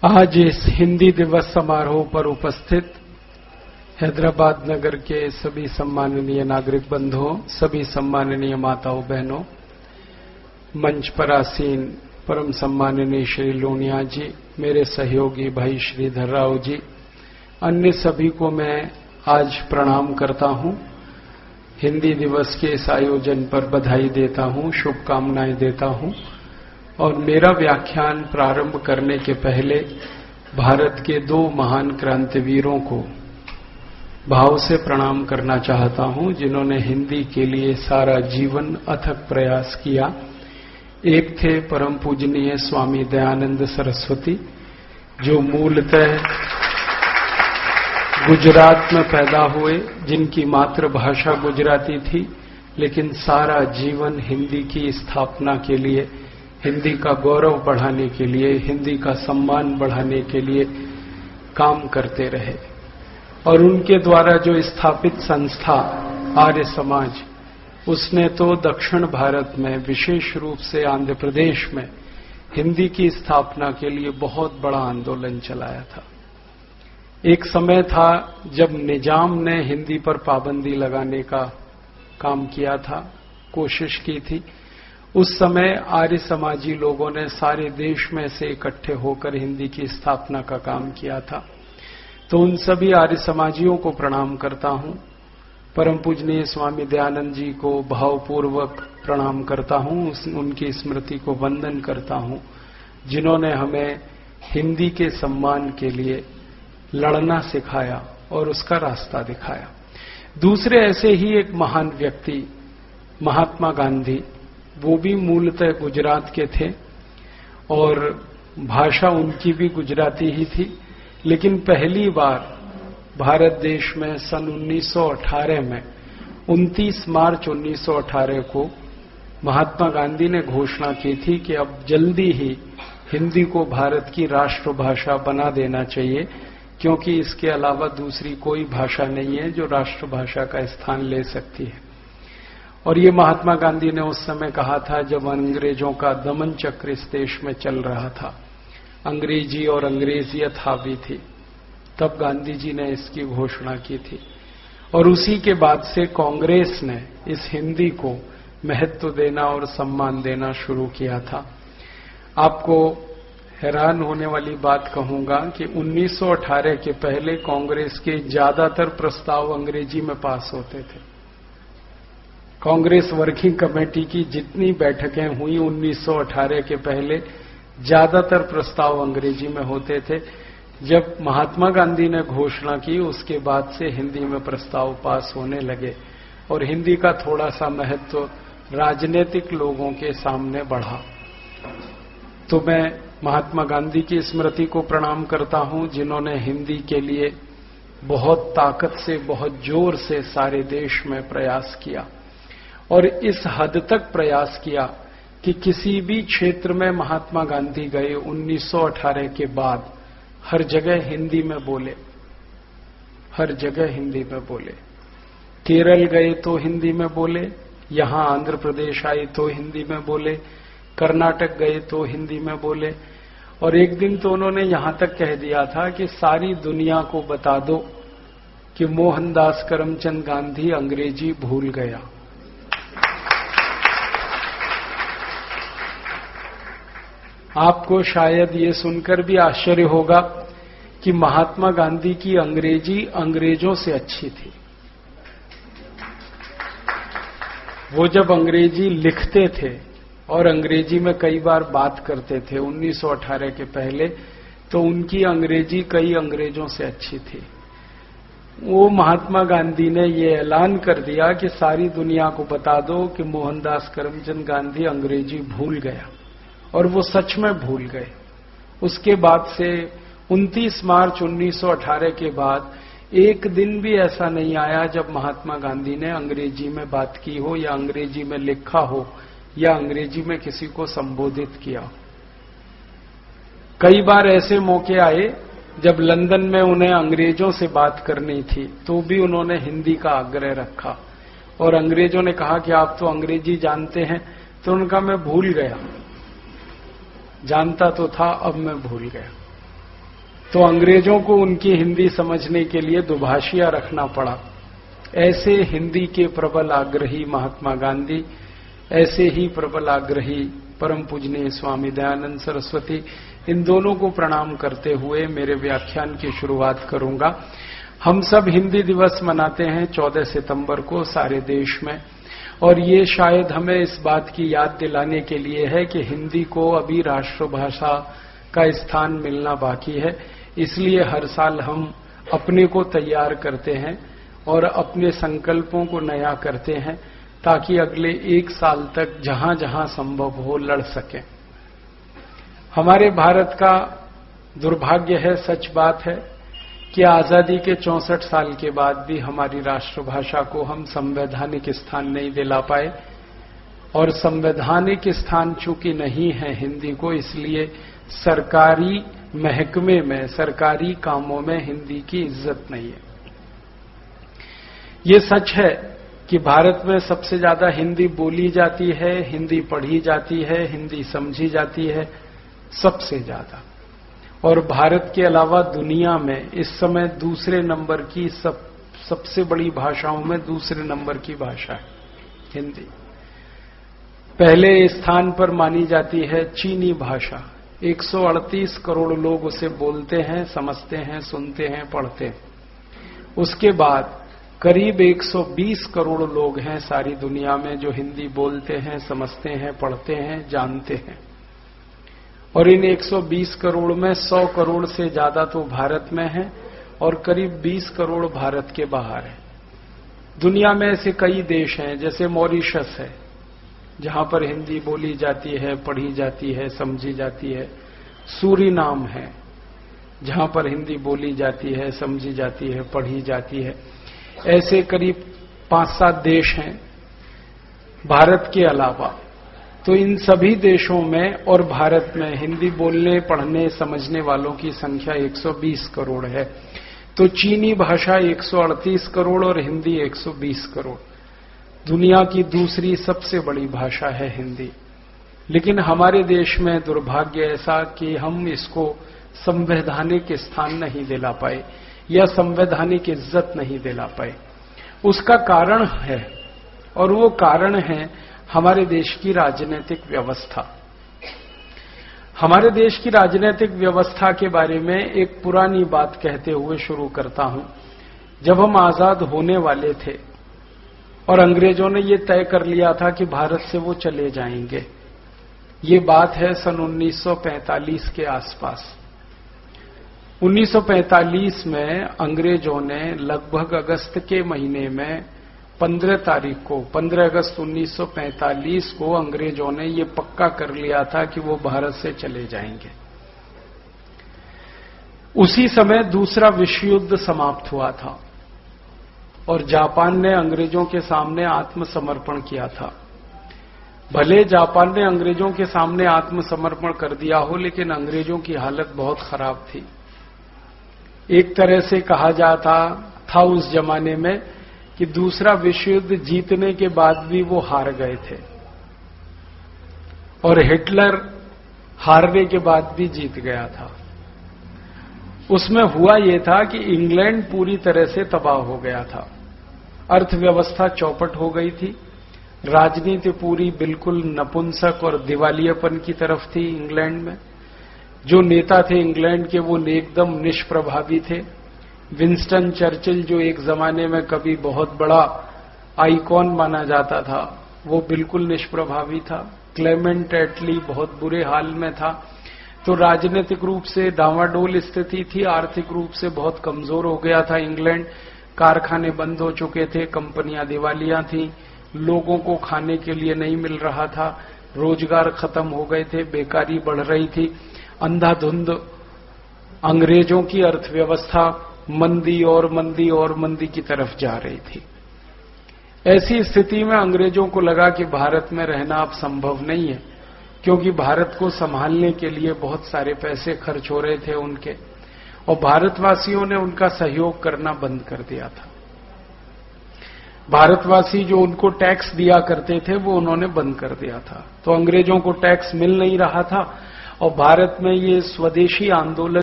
आज इस हिंदी दिवस समारोह पर उपस्थित हैदराबाद नगर के सभी सम्माननीय नागरिक बंधुओं, सभी सम्माननीय माताओं बहनों, मंच पर आसीन परम सम्माननीय श्री लोनिया जी, मेरे सहयोगी भाई श्रीधर राव जी, अन्य सभी को मैं आज प्रणाम करता हूं। हिंदी दिवस के इस आयोजन पर बधाई देता हूं, शुभकामनाएं देता हूं और मेरा व्याख्यान प्रारंभ करने के पहले भारत के दो महान क्रांतिवीरों को भाव से प्रणाम करना चाहता हूं, जिन्होंने हिंदी के लिए सारा जीवन अथक प्रयास किया। एक थे परम पूजनीय स्वामी दयानंद सरस्वती, जो मूलतः गुजरात में पैदा हुए, जिनकी मातृभाषा गुजराती थी, लेकिन सारा जीवन हिंदी की स्थापना के लिए, हिंदी का गौरव बढ़ाने के लिए, हिंदी का सम्मान बढ़ाने के लिए काम करते रहे। और उनके द्वारा जो स्थापित संस्था आर्य समाज, उसने तो दक्षिण भारत में, विशेष रूप से आंध्र प्रदेश में हिंदी की स्थापना के लिए बहुत बड़ा आंदोलन चलाया था। एक समय था जब निजाम ने हिंदी पर पाबंदी लगाने का काम किया था, कोशिश की थी। उस समय आर्य समाजी लोगों ने सारे देश में से इकट्ठे होकर हिंदी की स्थापना का काम किया था। तो उन सभी आर्य समाजियों को प्रणाम करता हूं। परम पूजनीय स्वामी दयानंद जी को भावपूर्वक प्रणाम करता हूं, उनकी स्मृति को वंदन करता हूं, जिन्होंने हमें हिंदी के सम्मान के लिए लड़ना सिखाया और उसका रास्ता दिखाया। दूसरे ऐसे ही एक महान व्यक्ति महात्मा गांधी, वो भी मूलतः गुजरात के थे और भाषा उनकी भी गुजराती ही थी, लेकिन पहली बार भारत देश में सन 1918 में 29 मार्च 1918 को महात्मा गांधी ने घोषणा की थी कि अब जल्दी ही हिंदी को भारत की राष्ट्रभाषा बना देना चाहिए, क्योंकि इसके अलावा दूसरी कोई भाषा नहीं है जो राष्ट्रभाषा का स्थान ले सकती है। और ये महात्मा गांधी ने उस समय कहा था जब अंग्रेजों का दमन चक्र इस देश में चल रहा था, अंग्रेजी और अंग्रेजियत हावी थी, तब गांधी जी ने इसकी घोषणा की थी। और उसी के बाद से कांग्रेस ने इस हिंदी को महत्व देना और सम्मान देना शुरू किया था। आपको हैरान होने वाली बात कहूंगा कि 1918 के पहले कांग्रेस के ज्यादातर प्रस्ताव अंग्रेजी में पास होते थे। कांग्रेस वर्किंग कमेटी की जितनी बैठकें हुई 1918 के पहले, ज्यादातर प्रस्ताव अंग्रेजी में होते थे। जब महात्मा गांधी ने घोषणा की, उसके बाद से हिंदी में प्रस्ताव पास होने लगे और हिंदी का थोड़ा सा महत्व राजनीतिक लोगों के सामने बढ़ा। तो मैं महात्मा गांधी की स्मृति को प्रणाम करता हूं, जिन्होंने हिंदी के लिए बहुत ताकत से, बहुत जोर से सारे देश में प्रयास किया और इस हद तक प्रयास किया कि किसी भी क्षेत्र में महात्मा गांधी गए 1918 के बाद हर जगह हिंदी में बोले, हर जगह हिंदी में बोले। केरल गए तो हिंदी में बोले, यहां आंध्र प्रदेश आए तो हिंदी में बोले, कर्नाटक गए तो हिंदी में बोले। और एक दिन तो उन्होंने यहां तक कह दिया था कि सारी दुनिया को बता दो कि मोहनदास करमचंद गांधी अंग्रेजी भूल गया। आपको शायद ये सुनकर भी आश्चर्य होगा कि महात्मा गांधी की अंग्रेजी अंग्रेजों से अच्छी थी। वो जब अंग्रेजी लिखते थे और अंग्रेजी में कई बार बात करते थे 1918 के पहले, तो उनकी अंग्रेजी कई अंग्रेजों से अच्छी थी। वो महात्मा गांधी ने ये ऐलान कर दिया कि सारी दुनिया को बता दो कि मोहनदास करमचंद गांधी अंग्रेजी भूल गया, और वो सच में भूल गए। उसके बाद से 29 मार्च 1918 के बाद एक दिन भी ऐसा नहीं आया जब महात्मा गांधी ने अंग्रेजी में बात की हो या अंग्रेजी में लिखा हो या अंग्रेजी में किसी को संबोधित किया। कई बार ऐसे मौके आए जब लंदन में उन्हें अंग्रेजों से बात करनी थी, तो भी उन्होंने हिंदी का आग्रह रखा और अंग्रेजों ने कहा कि आप तो अंग्रेजी जानते हैं, तो उनका मैं भूल गया, जानता तो था, अब मैं भूल गया। तो अंग्रेजों को उनकी हिंदी समझने के लिए दुभाषिया रखना पड़ा। ऐसे हिंदी के प्रबल आग्रही महात्मा गांधी, ऐसे ही प्रबल आग्रही परम पूजनीय स्वामी दयानंद सरस्वती, इन दोनों को प्रणाम करते हुए मेरे व्याख्यान की शुरुआत करूंगा। हम सब हिंदी दिवस मनाते हैं 14 सितंबर को सारे देश में, और ये शायद हमें इस बात की याद दिलाने के लिए है कि हिंदी को अभी राष्ट्रभाषा का स्थान मिलना बाकी है। इसलिए हर साल हम अपने को तैयार करते हैं और अपने संकल्पों को नया करते हैं, ताकि अगले 1 साल तक जहां जहां संभव हो लड़ सकें। हमारे भारत का दुर्भाग्य है, सच बात है, कि आजादी के 64 साल के बाद भी हमारी राष्ट्रभाषा को हम संवैधानिक स्थान नहीं दिला पाए, और संवैधानिक स्थान चूंकि नहीं है हिंदी को, इसलिए सरकारी महकमे में, सरकारी कामों में हिंदी की इज्जत नहीं है। ये सच है कि भारत में सबसे ज्यादा हिंदी बोली जाती है, हिंदी पढ़ी जाती है, हिंदी समझी जाती है, सबसे ज्यादा। और भारत के अलावा दुनिया में इस समय दूसरे नंबर की सबसे बड़ी भाषाओं में दूसरे नंबर की भाषा है हिंदी। पहले स्थान पर मानी जाती है चीनी भाषा। 138 करोड़ लोग उसे बोलते हैं, समझते हैं, सुनते हैं, पढ़ते हैं। उसके बाद करीब 120 करोड़ लोग हैं सारी दुनिया में जो हिंदी बोलते हैं, समझते हैं, पढ़ते हैं, जानते हैं। और इन 120 करोड़ में 100 करोड़ से ज्यादा तो भारत में है और करीब 20 करोड़ भारत के बाहर है। दुनिया में ऐसे कई देश हैं, जैसे मॉरिशस है, जहां पर हिंदी बोली जाती है, पढ़ी जाती है, समझी जाती है। सूरीनाम है, जहां पर हिंदी बोली जाती है, समझी जाती है, पढ़ी जाती है। ऐसे करीब 5-7 देश हैं भारत के अलावा। तो इन सभी देशों में और भारत में हिंदी बोलने, पढ़ने, समझने वालों की संख्या 120 करोड़ है। तो चीनी भाषा 138 करोड़ और हिंदी 120 करोड़। दुनिया की दूसरी सबसे बड़ी भाषा है हिंदी। लेकिन हमारे देश में दुर्भाग्य ऐसा कि हम इसको संवैधानिक स्थान नहीं दिला पाए या संवैधानिक इज्जत नहीं दिला पाए। उसका कारण है, और वो कारण है हमारे देश की राजनीतिक व्यवस्था। हमारे देश की राजनीतिक व्यवस्था के बारे में एक पुरानी बात कहते हुए शुरू करता हूं। जब हम आजाद होने वाले थे और अंग्रेजों ने ये तय कर लिया था कि भारत से वो चले जाएंगे, ये बात है सन 1945 के आसपास। 1945 में अंग्रेजों ने लगभग अगस्त के महीने में 15 अगस्त 1945 को अंग्रेजों ने ये पक्का कर लिया था कि वो भारत से चले जाएंगे। उसी समय दूसरा विश्व युद्ध समाप्त हुआ था और जापान ने अंग्रेजों के सामने आत्मसमर्पण किया था। भले जापान ने अंग्रेजों के सामने आत्मसमर्पण कर दिया हो, लेकिन अंग्रेजों की हालत बहुत खराब थी। एक तरह से कहा जाता था उस जमाने में कि दूसरा विश्व युद्ध जीतने के बाद भी वो हार गए थे, और हिटलर हारने के बाद भी जीत गया था। उसमें हुआ ये था कि इंग्लैंड पूरी तरह से तबाह हो गया था, अर्थव्यवस्था चौपट हो गई थी, राजनीति पूरी बिल्कुल नपुंसक और दिवालियापन की तरफ थी इंग्लैंड में। जो नेता थे इंग्लैंड के वो एकदम निष्प्रभावी थे। विंस्टन चर्चिल, जो एक जमाने में कभी बहुत बड़ा आइकॉन माना जाता था, वो बिल्कुल निष्प्रभावी था। क्लेमेंट एटली बहुत बुरे हाल में था। तो राजनीतिक रूप से डावाडोल स्थिति थी, आर्थिक रूप से बहुत कमजोर हो गया था इंग्लैंड। कारखाने बंद हो चुके थे, कंपनियां दिवालिया थीं, लोगों को खाने के लिए नहीं मिल रहा था, रोजगार खत्म हो गए थे, बेकारी बढ़ रही थी। अंधाधुंध अंग्रेजों की अर्थव्यवस्था मंदी और मंदी और मंदी की तरफ जा रही थी। ऐसी स्थिति में अंग्रेजों को लगा कि भारत में रहना अब संभव नहीं है, क्योंकि भारत को संभालने के लिए बहुत सारे पैसे खर्च हो रहे थे उनके, और भारतवासियों ने उनका सहयोग करना बंद कर दिया था। भारतवासी जो उनको टैक्स दिया करते थे वो उन्होंने बंद कर दिया था। तो अंग्रेजों को टैक्स मिल नहीं रहा था, और भारत में ये स्वदेशी आंदोलन